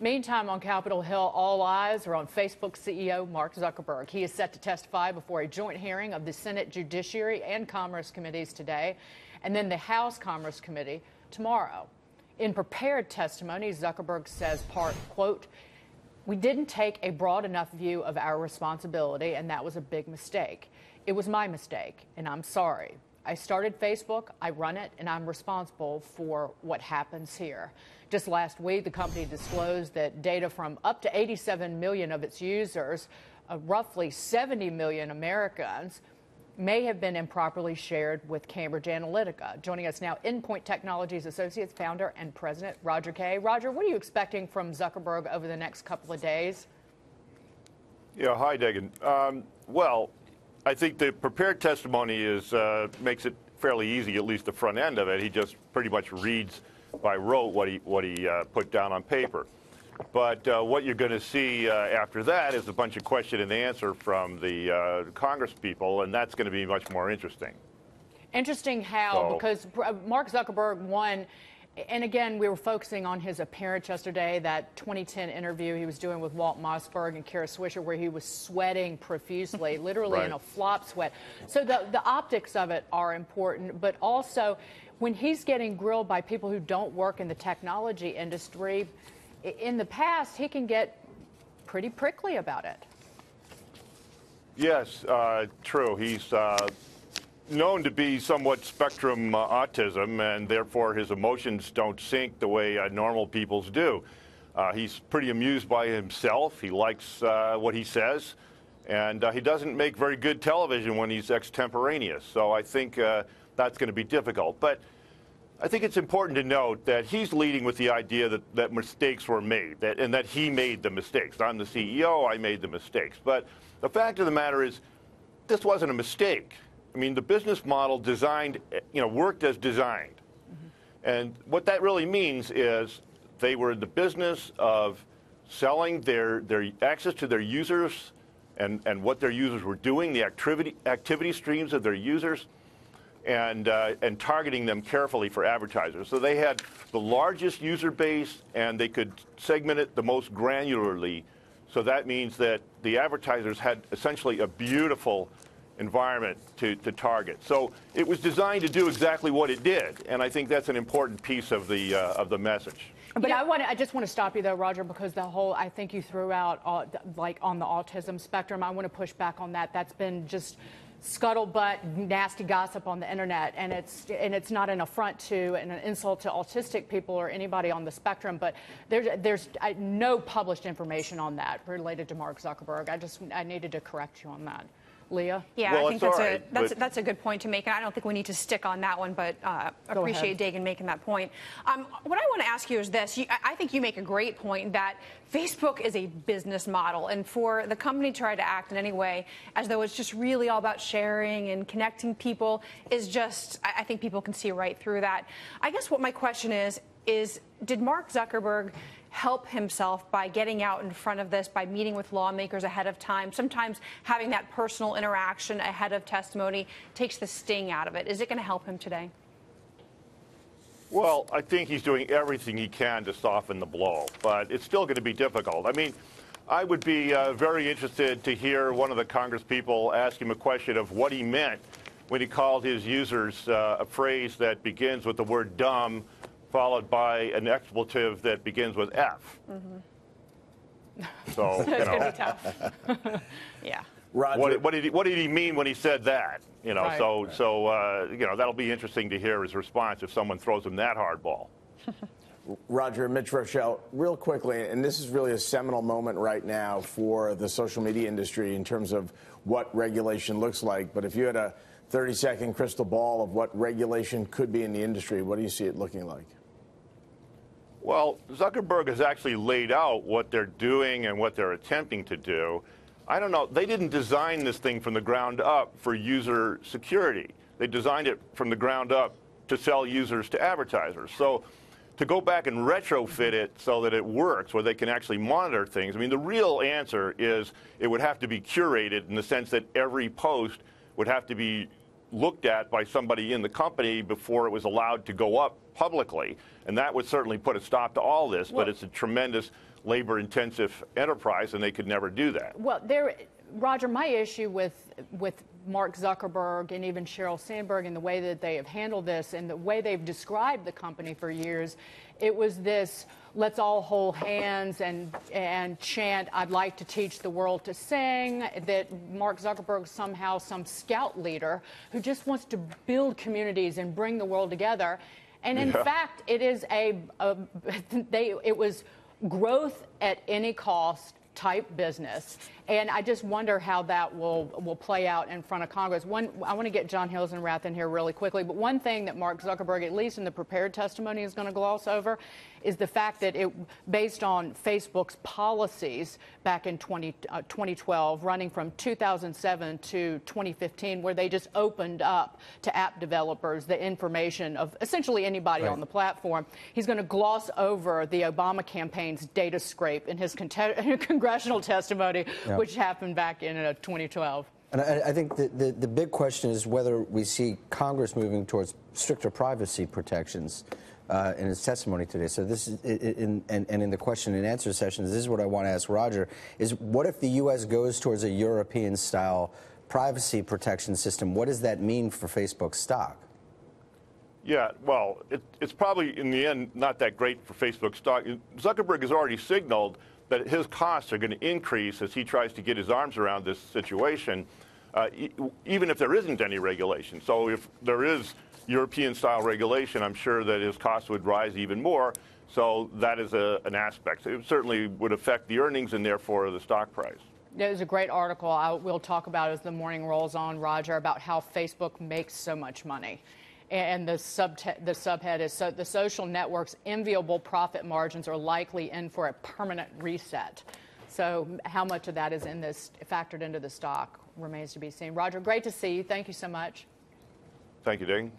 Meantime, on Capitol Hill, all eyes are on Facebook CEO Mark Zuckerberg. He is set to testify before a joint hearing of the Senate Judiciary and Commerce Committees today, and then the House Commerce Committee tomorrow. In prepared testimony, Zuckerberg says, quote, "We didn't take a broad enough view of our responsibility, and that was a big mistake. It was my mistake, and I'm sorry. I started Facebook, I run it, and I'm responsible for what happens here." Just last week, the company disclosed that data from up to 87 million of its users, roughly 70 million Americans, may have been improperly shared with Cambridge Analytica. Joining us now, Endpoint Technologies Associates founder and president, Roger Kay. Roger, what are you expecting from Zuckerberg over the next couple of days? Yeah, hi, Dagan. Well, I think the prepared testimony makes it fairly easy, at least the front end of it. He just pretty much reads by rote what he put down on paper. But what you're going to see after that is a bunch of question and answer from the Congress people, and that's going to be much more interesting. Interesting how? Because Mark Zuckerberg won. And again, we were focusing on his appearance yesterday, that 2010 interview he was doing with Walt Mossberg and Kara Swisher, where he was sweating profusely, literally right. in a flop sweat. So the optics of it are important, but also when he's getting grilled by people who don't work in the technology industry, in the past, he can get pretty prickly about it. Yes, true. He's known to be somewhat spectrum autism, and therefore his emotions don't sync the way normal people's do. He's pretty amused by himself. He likes what he says, and he doesn't make very good television when he's extemporaneous. So I think that's going to be difficult. But I think it's important to note that he's leading with the idea that mistakes were made, and that he made the mistakes. I'm the CEO, I made the mistakes. But the fact of the matter is, this wasn't a mistake. I mean, the business model worked as designed. Mm-hmm. And what that really means is they were in the business of selling their access to their users and what their users were doing, the activity streams of their users, and targeting them carefully for advertisers. So they had the largest user base, and they could segment it the most granularly. So that means that the advertisers had essentially a beautiful environment to target. So it was designed to do exactly what it did, and I think that's an important piece of the message. But I just want to stop you though, Roger, because I think you threw out like on the autism spectrum. I want to push back on that. That's been just scuttlebutt, nasty gossip on the internet, and it's not an affront to and an insult to autistic people or anybody on the spectrum. But there's no published information on that related to Mark Zuckerberg. I needed to correct you on that. Leah? Yeah, well, I think that's a good point to make, and I don't think we need to stick on that one, but appreciate Dagan making that point. What I want to ask you is this. I think you make a great point that Facebook is a business model, and for the company to try to act in any way as though it's just really all about sharing and connecting people is just, I think people can see right through that. I guess what my question is did Mark Zuckerberg help himself by getting out in front of this, by meeting with lawmakers ahead of time? Sometimes having that personal interaction ahead of testimony takes the sting out of it. Is it going to help him today? Well, I think he's doing everything he can to soften the blow, but it's still going to be difficult. I mean, I would be very interested to hear one of the Congress people ask him a question of what he meant when he called his users a phrase that begins with the word dumb, followed by an expletive that begins with F. Mm-hmm. So, it's going to be tough. Yeah. Roger. What did he mean when he said that? Right. So that'll be interesting to hear his response if someone throws him that hardball. Roger, Mitch Rochelle, real quickly, and this is really a seminal moment right now for the social media industry in terms of what regulation looks like. But if you had a 30-second crystal ball of what regulation could be in the industry, what do you see it looking like? Well, Zuckerberg has actually laid out what they're doing and what they're attempting to do. I don't know. They didn't design this thing from the ground up for user security. They designed it from the ground up to sell users to advertisers. So to go back and retrofit it so that it works, where they can actually monitor things, I mean, the real answer is it would have to be curated in the sense that every post would have to be looked at by somebody in the company before it was allowed to go up publicly. And that would certainly put a stop to all this, but it's a tremendous labor-intensive enterprise, and they could never do that. Well, Roger, my issue with Mark Zuckerberg and even Sheryl Sandberg and the way that they have handled this and the way they've described the company for years, it was this, let's all hold hands and chant, I'd like to teach the world to sing, that Mark Zuckerberg somehow some scout leader who just wants to build communities and bring the world together. And in fact, it is it was growth at any cost type business. And I just wonder how that will play out in front of Congress. I want to get John Hilsenrath in here really quickly, but one thing that Mark Zuckerberg, at least in the prepared testimony, is going to gloss over is the fact that based on Facebook's policies back in 2012, running from 2007 to 2015, where they just opened up to app developers the information of essentially anybody on the platform. He's going to gloss over the Obama campaign's data scrape in his congressional testimony, which happened back in 2012. And I think the big question is whether we see Congress moving towards stricter privacy protections in his testimony today. So this is, in the question and answer sessions, this is what I want to ask Roger, is what if the U.S. goes towards a European-style privacy protection system? What does that mean for Facebook stock? Yeah, well, it's probably, in the end, not that great for Facebook stock. Zuckerberg has already signaled that his costs are going to increase as he tries to get his arms around this situation, even if there isn't any regulation. So if there is European-style regulation, I'm sure that his costs would rise even more. So that is an aspect. It certainly would affect the earnings and therefore the stock price. There's a great article we'll talk about as the morning rolls on, Roger, about how Facebook makes so much money. And the subhead is, so the social network's enviable profit margins are likely in for a permanent reset. So how much of that is factored into the stock remains to be seen. Roger, great to see you. Thank you so much. Thank you, Ding.